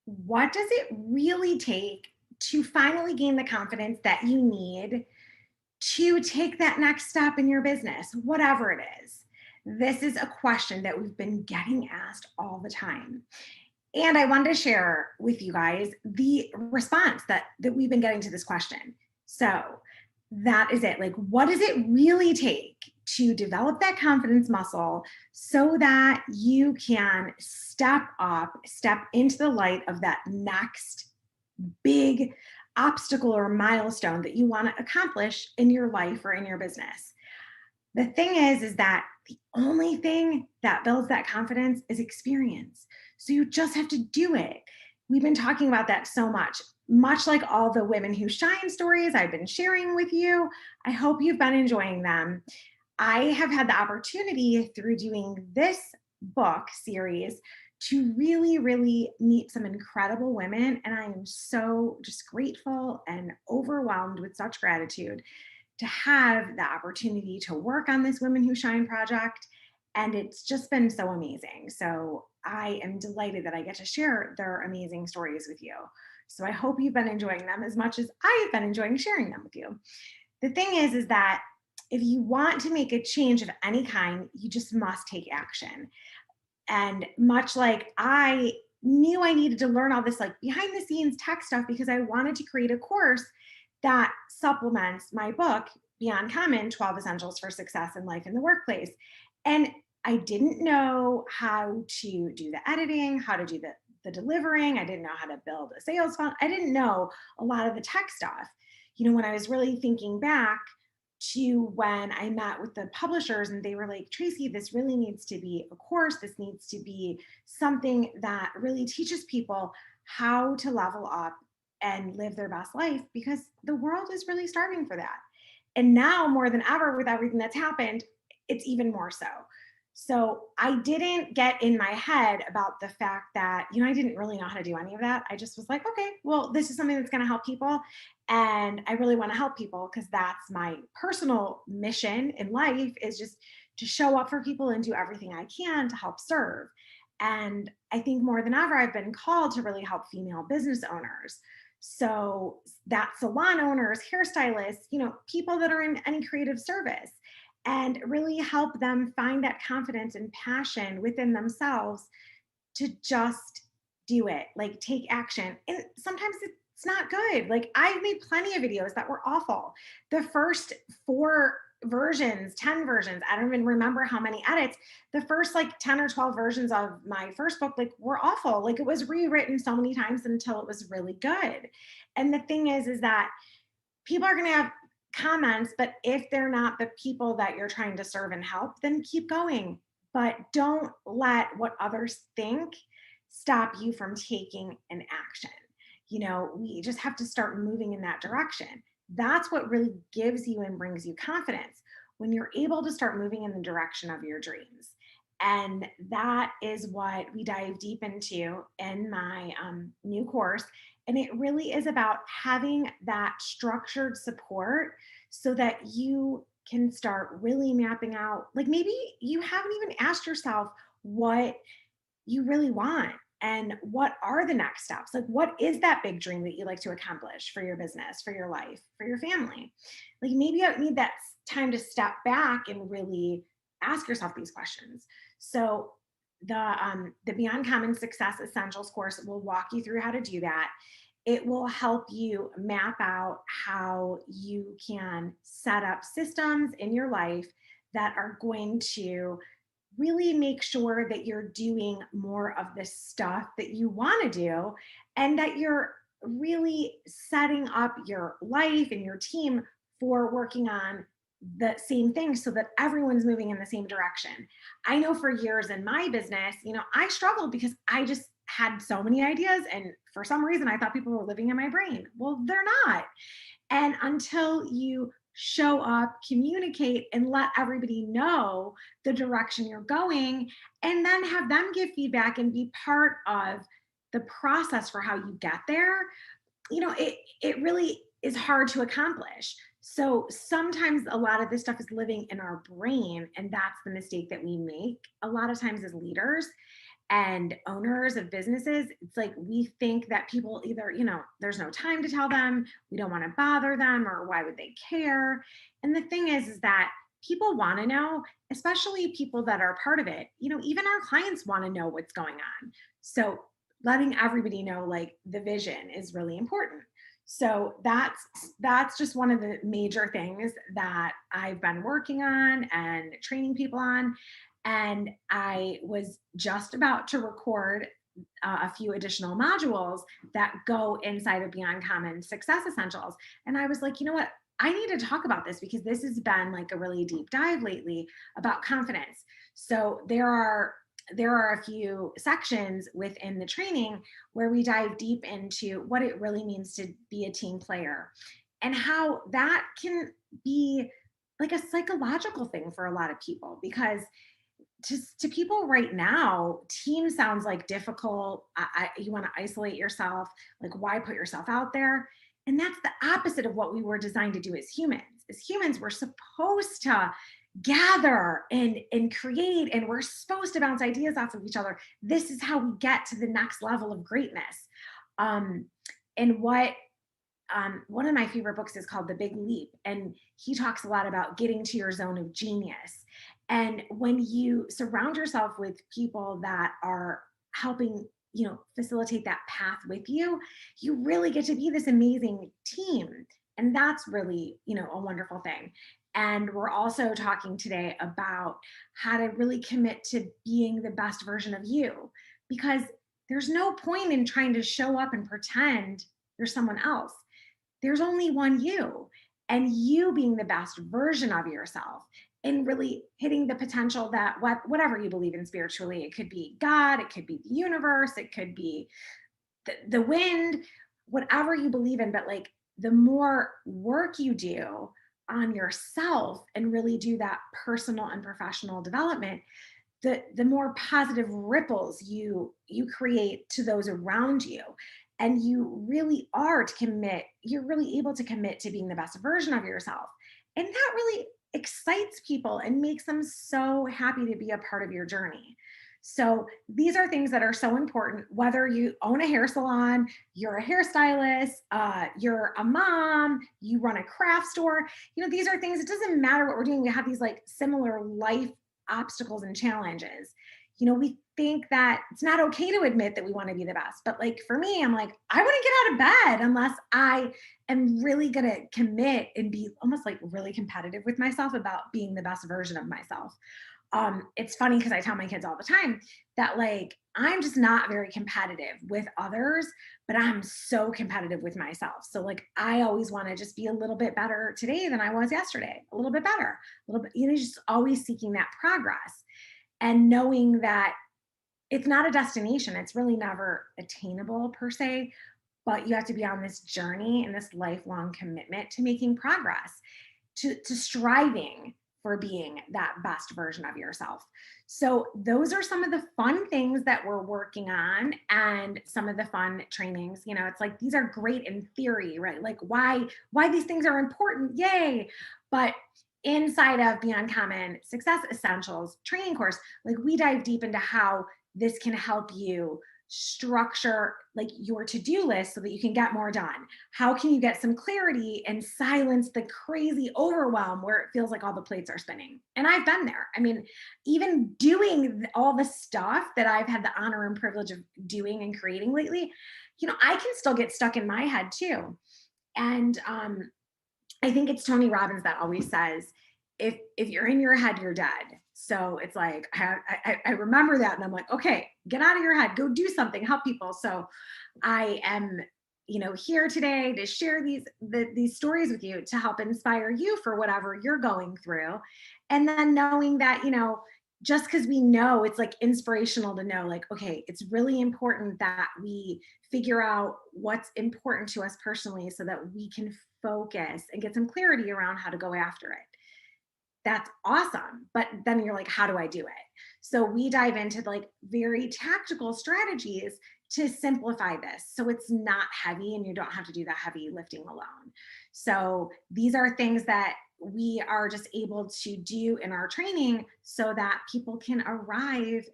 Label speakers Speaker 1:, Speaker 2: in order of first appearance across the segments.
Speaker 1: What does it really take to finally gain the confidence that you need to take that next step in your business, whatever it is? This is a question that we've been getting asked all the time. And I wanted to share with you guys the response that we've been getting to this question. So that is it. Like, what does it really take to develop that confidence muscle so that you can step up, step into the light of that next big obstacle or milestone that you want to accomplish in your life or in your business? The thing is that the only thing that builds that confidence is experience. So you just have to do it. We've been talking about that so much like all the women who shine stories I've been sharing with you. I hope you've been enjoying them. I have had the opportunity through doing this book series to really meet some incredible women. And I am so just grateful and overwhelmed with such gratitude to have the opportunity to work on this Women Who Shine project. And it's just been so amazing. So I am delighted that I get to share their amazing stories with you. So I hope you've been enjoying them as much as I have been enjoying sharing them with you. The thing is that if you want to make a change of any kind, you just must take action. And much like I knew I needed to learn all this like behind the scenes tech stuff because I wanted to create a course that supplements my book, Beyond Common 12 Essentials for Success in Life in the Workplace. And I didn't know how to do the editing, how to do the delivering. I didn't know how to build a sales funnel. I didn't know a lot of the tech stuff. When I was really thinking back to when I met with the publishers and they were like, Tracy, this really needs to be a course. This needs to be something that really teaches people how to level up and live their best life because the world is really starving for that. And now more than ever, with everything that's happened, it's even more so. So I didn't get in my head about the fact that, I didn't really know how to do any of that. I just was like, okay, well, this is something that's going to help people. And I really want to help people because that's my personal mission in life is just to show up for people and do everything I can to help serve. And I think more than ever, I've been called to really help female business owners. So that salon owners, hairstylists, people that are in any creative service and really help them find that confidence and passion within themselves to just do it, like take action. And sometimes it's not good. Like I've made plenty of videos that were awful. The first 10 versions, I don't even remember how many edits. The first like 10 or 12 versions of my first book, like were awful. Like it was rewritten so many times until it was really good. And the thing is that people are going to have comments, but if they're not the people that you're trying to serve and help, then keep going. But don't let what others think stop you from taking an action. We just have to start moving in that direction. That's what really gives you and brings you confidence when you're able to start moving in the direction of your dreams. And that is what we dive deep into in my new course. And it really is about having that structured support so that you can start really mapping out, like maybe you haven't even asked yourself what you really want and what are the next steps. Like, what is that big dream that you like to accomplish for your business, for your life, for your family? Like, maybe you need that time to step back and really ask yourself these questions. So, the Beyond Common Success Essentials course will walk you through how to do that. It will help you map out how you can set up systems in your life that are going to really make sure that you're doing more of the stuff that you want to do and that you're really setting up your life and your team for working on the same thing so that everyone's moving in the same direction. I know for years in my business, I struggled because I just had so many ideas and for some reason I thought people were living in my brain. Well, they're not. And until you show up, communicate, and let everybody know the direction you're going, and then have them give feedback and be part of the process for how you get there, it really is hard to accomplish. So sometimes a lot of this stuff is living in our brain, and that's the mistake that we make a lot of times as leaders. and owners of businesses, it's like we think that people either, there's no time to tell them, we don't want to bother them, or why would they care? And the thing is that people want to know, especially people that are part of it. Even our clients want to know what's going on. So letting everybody know like the vision is really important. So that's just one of the major things that I've been working on and training people on. And I was just about to record a few additional modules that go inside of Beyond Common Success Essentials. And I was like, you know what? I need to talk about this because this has been like a really deep dive lately about confidence. So there are a few sections within the training where we dive deep into what it really means to be a team player and how that can be like a psychological thing for a lot of people, because to people right now, team sounds like difficult. You want to isolate yourself. Like, why put yourself out there? And that's the opposite of what we were designed to do as humans. As humans, we're supposed to gather and create, and we're supposed to bounce ideas off of each other. This is how we get to the next level of greatness. Um, and what one of my favorite books is called The Big Leap, and he talks a lot about getting to your zone of genius. And when you surround yourself with people that are helping, facilitate that path with you, you really get to be this amazing team. And that's really, a wonderful thing. And we're also talking today about how to really commit to being the best version of you, because there's no point in trying to show up and pretend you're someone else. There's only one you, and you being the best version of yourself and really hitting the potential that whatever you believe in spiritually, it could be God, it could be the universe, it could be the wind, whatever you believe in. But like, the more work you do on yourself and really do that personal and professional development, the more positive ripples you create to those around you. And you're really able to commit to being the best version of yourself. And that really excites people and makes them so happy to be a part of your journey. So these are things that are so important, whether you own a hair salon, you're a hairstylist, you're a mom, you run a craft store. These are things, it doesn't matter what we're doing. We have these like similar life obstacles and challenges. We think that it's not okay to admit that we want to be the best. But like for me, I'm like, I wouldn't get out of bed unless I am really going to commit and be almost like really competitive with myself about being the best version of myself. It's funny because I tell my kids all the time that like I'm just not very competitive with others, but I'm so competitive with myself. So like I always want to just be a little bit better today than I was yesterday, a little bit better, a little bit, just always seeking that progress and knowing that it's not a destination. It's really never attainable per se, but you have to be on this journey and this lifelong commitment to making progress, to striving for being that best version of yourself. So those are some of the fun things that we're working on and some of the fun trainings. It's like these are great in theory, right? Like why these things are important. Yay. But inside of Beyond Common Success Essentials training course, like we dive deep into how this can help you structure like your to-do list so that you can get more done. How can you get some clarity and silence the crazy overwhelm where it feels like all the plates are spinning? And I've been there. I mean, even doing all the stuff that I've had the honor and privilege of doing and creating lately, I can still get stuck in my head too. And I think it's Tony Robbins that always says, if you're in your head, you're dead. So it's like I remember that, and I'm like, okay, get out of your head, go do something, help people. So I am, here today to share these stories with you to help inspire you for whatever you're going through, and then knowing that just because we know, it's like inspirational to know, like, okay, it's really important that we figure out what's important to us personally so that we can focus and get some clarity around how to go after it. That's awesome. But then you're like, how do I do it? So we dive into like very tactical strategies to simplify this so it's not heavy and you don't have to do that heavy lifting alone. So these are things that we are just able to do in our training so that people can arrive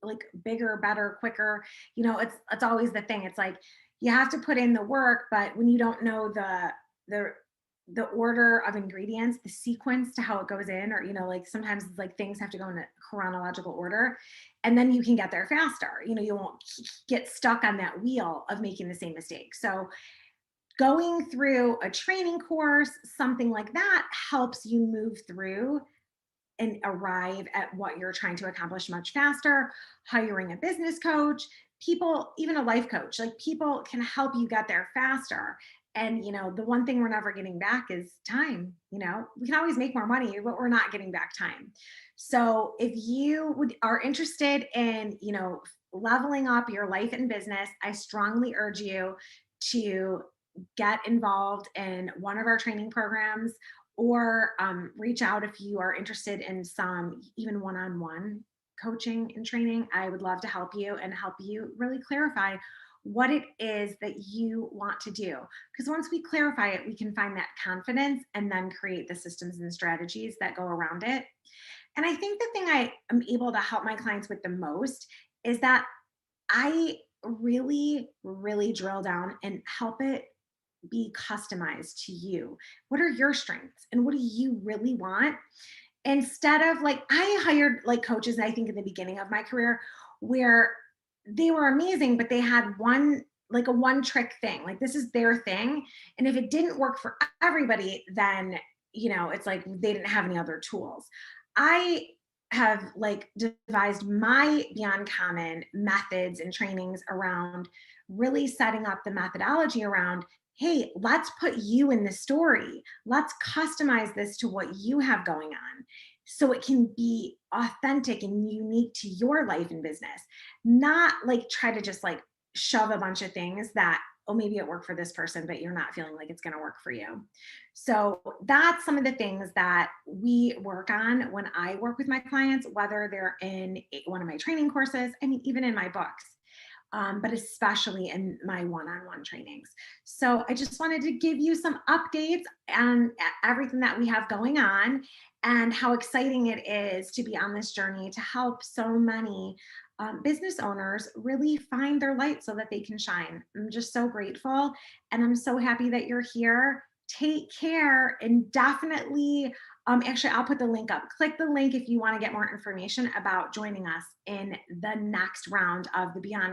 Speaker 1: like bigger, better, quicker. It's always the thing. It's like you have to put in the work, but when you don't know the the order of ingredients, the sequence to how it goes in, or like sometimes like things have to go in a chronological order, and then you can get there faster. You won't get stuck on that wheel of making the same mistake. So going through a training course, something like that helps you move through and arrive at what you're trying to accomplish much faster. Hiring a business coach, people, even a life coach, like people can help you get there faster. And the one thing we're never getting back is time. We can always make more money, but we're not getting back time. So if you are interested in, leveling up your life and business, I strongly urge you to get involved in one of our training programs, or reach out if you are interested in some even one-on-one coaching and training. I would love to help you and help you really clarify what it is that you want to do. Because once we clarify it, we can find that confidence and then create the systems and strategies that go around it. And I think the thing I am able to help my clients with the most is that I really, really drill down and help it be customized to you. What are your strengths and what do you really want? Instead of like, I hired like coaches, I think in the beginning of my career, where they were amazing, but they had like a one trick thing. Like, this is their thing. And if it didn't work for everybody, then, it's like they didn't have any other tools. I have like devised my Beyond Common methods and trainings around really setting up the methodology around, hey, let's put you in the story. Let's customize this to what you have going on so it can be authentic and unique to your life and business. Not like try to just like shove a bunch of things that, oh, maybe it worked for this person, but you're not feeling like it's going to work for you. So that's some of the things that we work on when I work with my clients, whether they're in one of my training courses, I mean, even in my books, but especially in my one-on-one trainings. So I just wanted to give you some updates on everything that we have going on and how exciting it is to be on this journey to help so many business owners really find their light so that they can shine. I'm just so grateful, and I'm so happy that you're here. Take care, and definitely, actually, I'll put the link up. Click the link if you want to get more information about joining us in the next round of the Beyond